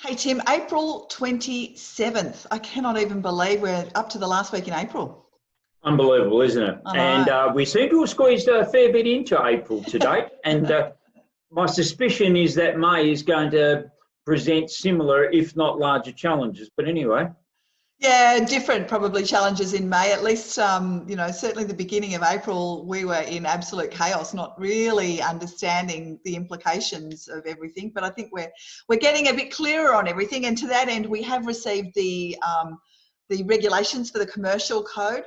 Hey Tim, April 27th. I cannot even believe we're up to the last week in April. Unbelievable, isn't it? I And know. we seem to have squeezed a fair bit into April to date. And my suspicion is that May is going to present similar, if not larger, challenges. But anyway, Yeah, different probably challenges in May. At least, certainly the beginning of April, we were in absolute chaos, not really understanding the implications of everything. But I think we're getting a bit clearer on everything. And to that end, we have received the regulations for the commercial code.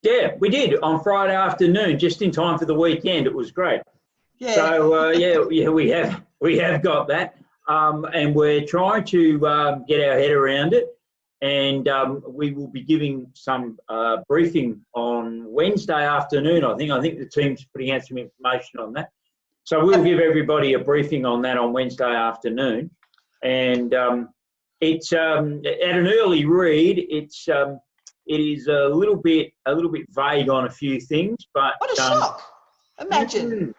yeah, we did on Friday afternoon, just in time for the weekend. It was great. Yeah. So yeah, we have got that, and we're trying to get our head around it. And we will be giving some briefing on Wednesday afternoon. I think the team's putting out some information on that. So we'll give everybody a briefing on that on Wednesday afternoon. And it's at an early read. It is a little bit vague on a few things, but What a shock. Imagine.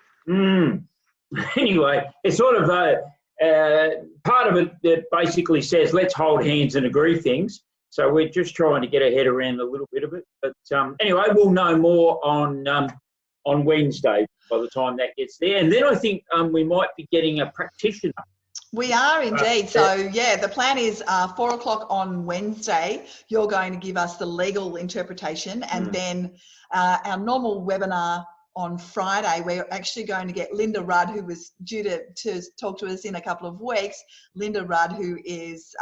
Anyway, it's sort of part of it that basically says let's hold hands and agree things. So we're just trying to get our head around a little bit of it. But anyway, we'll know more on Wednesday by the time that gets there. And then I think we might be getting a practitioner. We are indeed. So yeah, the plan is 4 o'clock on Wednesday. You're going to give us the legal interpretation, and then our normal webinar on Friday, we're actually going to get Linda Rudd, who was due to talk to us in a couple of weeks. Linda Rudd, who is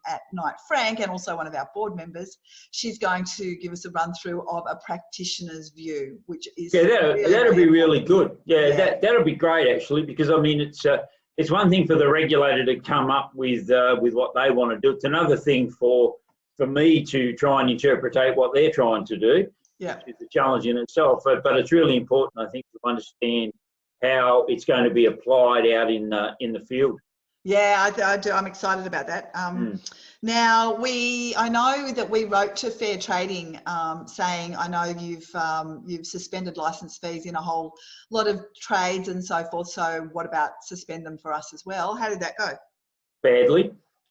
at Knight Frank and also one of our board members. She's going to give us a run through of a practitioner's view, which is that'll be really good. That'll be great actually, because I mean it's one thing for the regulator to come up with what they want to do. It's another thing for me to try and interpret what they're trying to do. Yeah, it's a challenge in itself, but it's really important, I think, to understand how it's going to be applied out in the field. Yeah, I do. I'm excited about that. Now, I know that we wrote to Fair Trading saying, I know you've suspended license fees in a whole lot of trades and so forth. So what about suspend them for us as well? How did that go? Badly.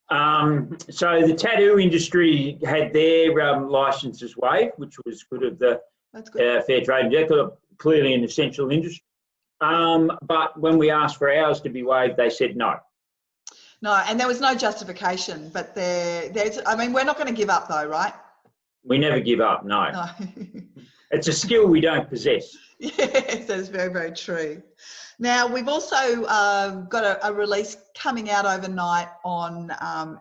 So the tattoo industry had their licenses waived, which was good of the Fair Trading. They're clearly an essential industry. But when we asked for ours to be waived, they said no. No, and there was no justification. But we're not going to give up though, right? We never give up, no. It's a skill we don't possess. Yes, that's very, very true. Now, we've also got a release coming out overnight on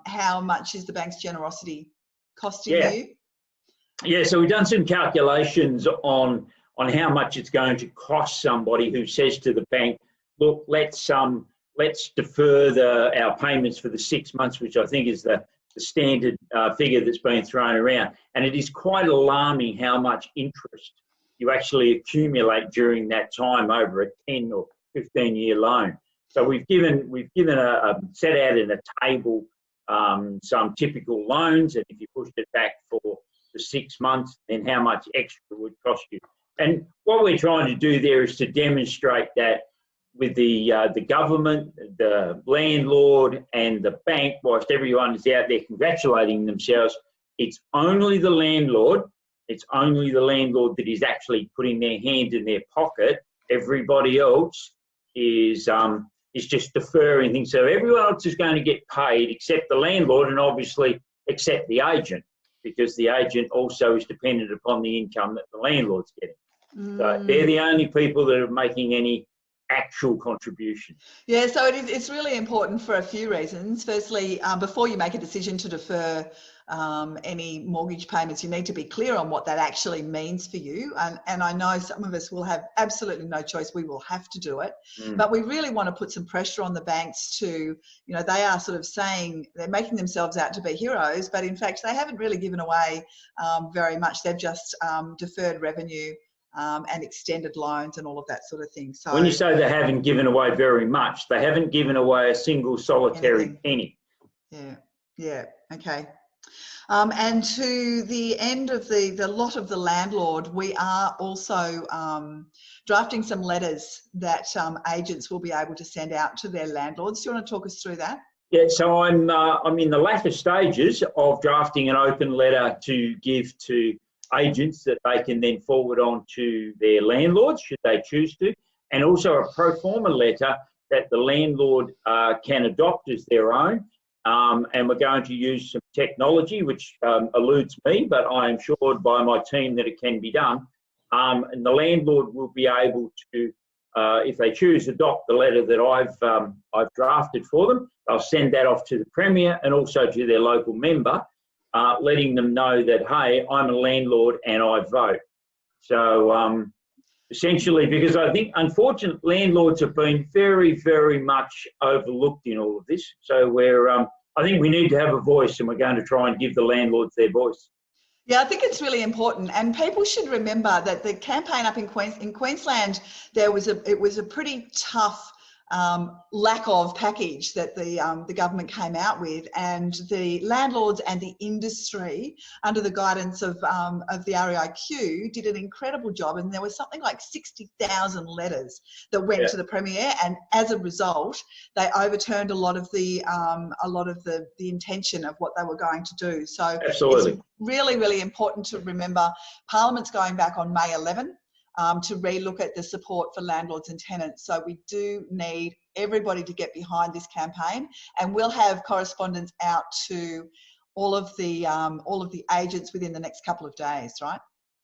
how much is the bank's generosity costing you? Yeah, so we've done some calculations on how much it's going to cost somebody who says to the bank, look, let's defer our payments for the 6 months, which I think is the standard figure that's been thrown around. And it is quite alarming how much interest you actually accumulate during that time over a 10 or 15-year loan. So we've set out in a table some typical loans, and if you pushed it back for the 6 months, then how much extra would cost you. And what we're trying to do there is to demonstrate that with the government, the landlord, and the bank, whilst everyone is out there congratulating themselves, it's only the landlord. It's only the landlord that is actually putting their hand in their pocket. Everybody else is just deferring things. So everyone else is going to get paid except the landlord, and obviously except the agent, because the agent also is dependent upon the income that the landlord's getting. So they're the only people that are making any actual contribution. Yeah, so it's really important for a few reasons. Firstly, before you make a decision to defer any mortgage payments, you need to be clear on what that actually means for you. And I know some of us will have absolutely no choice. We will have to do it. But we really want to put some pressure on the banks to, they are sort of saying they're making themselves out to be heroes, but in fact, they haven't really given away very much. They've just deferred revenue and extended loans and all of that sort of thing. So when you say they haven't given away very much, they haven't given away a single solitary penny. Yeah, okay. And to the end of the lot of the landlord, we are also drafting some letters that agents will be able to send out to their landlords. Do you want to talk us through that? Yeah, so I'm in the latter stages of drafting an open letter to give to agents that they can then forward on to their landlords should they choose to, and also a pro forma letter that the landlord can adopt as their own. And we're going to use some technology which eludes me, but I am assured by my team that it can be done. And the landlord will be able to, if they choose, adopt the letter that I've drafted for them. I'll send that off to the Premier and also to their local member, letting them know that, hey, I'm a landlord and I vote. So essentially, because I think, unfortunately, landlords have been very, very much overlooked in all of this. So I think we need to have a voice, and we're going to try and give the landlords their voice. Yeah, I think it's really important, and people should remember that the campaign up in Queensland, it was a pretty tough lack of package that the government came out with, and the landlords and the industry, under the guidance of the REIQ, did an incredible job. And there was something like 60,000 letters that went to the Premier, and as a result, they overturned a lot of the intention of what they were going to do. So absolutely, it's really, really important to remember Parliament's going back on May 11. To relook at the support for landlords and tenants. So we do need everybody to get behind this campaign, and we'll have correspondence out to all of the agents within the next couple of days, right?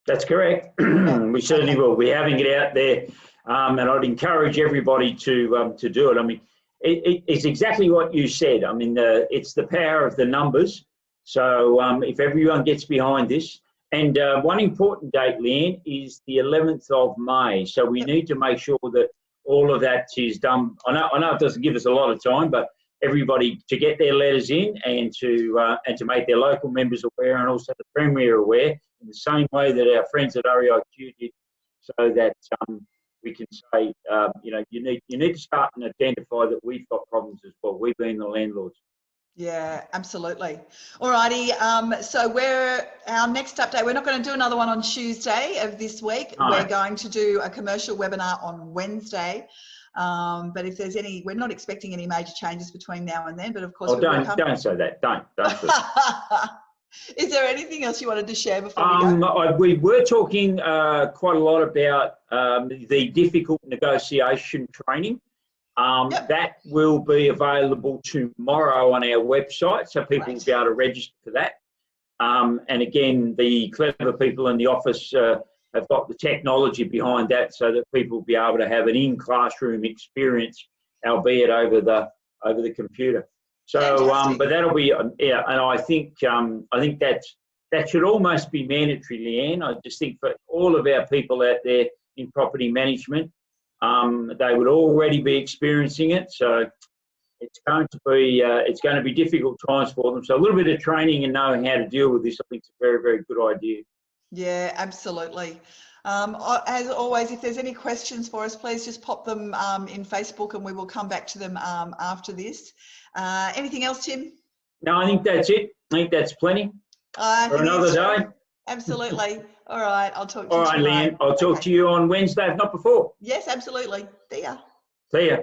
That's correct. We certainly will. We're having it out there, and I'd encourage everybody to do it. I mean, it's exactly what you said. I mean, it's the power of the numbers. So if everyone gets behind this. And one important date, Leanne, is the 11th of May. So we need to make sure that all of that is done. I know it doesn't give us a lot of time, but everybody to get their letters in and to make their local members aware, and also the Premier aware, in the same way that our friends at REIQ did, so that we can say, you need to start and identify that we've got problems as well. We've been the landlords. Yeah, absolutely. All righty. So our next update, we're not going to do another one on Tuesday of this week. No. We're going to do a commercial webinar on Wednesday. But if there's we're not expecting any major changes between now and then, but of course. Don't say that. Don't. Is there anything else you wanted to share before we go? We were talking quite a lot about the difficult negotiation training. That will be available tomorrow on our website, so people will be able to register for that. And again, the clever people in the office have got the technology behind that, so that people will be able to have an in-classroom experience, albeit over the computer. So, but that'll be and I think that should almost be mandatory, Leanne. I just think for all of our people out there in property management. They would already be experiencing it, so it's going to be difficult times for them. So a little bit of training and knowing how to deal with this, I think, is a very, very good idea. Yeah, absolutely. As always, if there's any questions for us, please just pop them in Facebook, and we will come back to them after this. Anything else, Tim? No, I think that's it. I think that's plenty for another day. Absolutely. All right. I'll talk to you tomorrow. All right, Leanne. I'll talk to you on Wednesday, if not before. Yes, absolutely. See ya. See ya.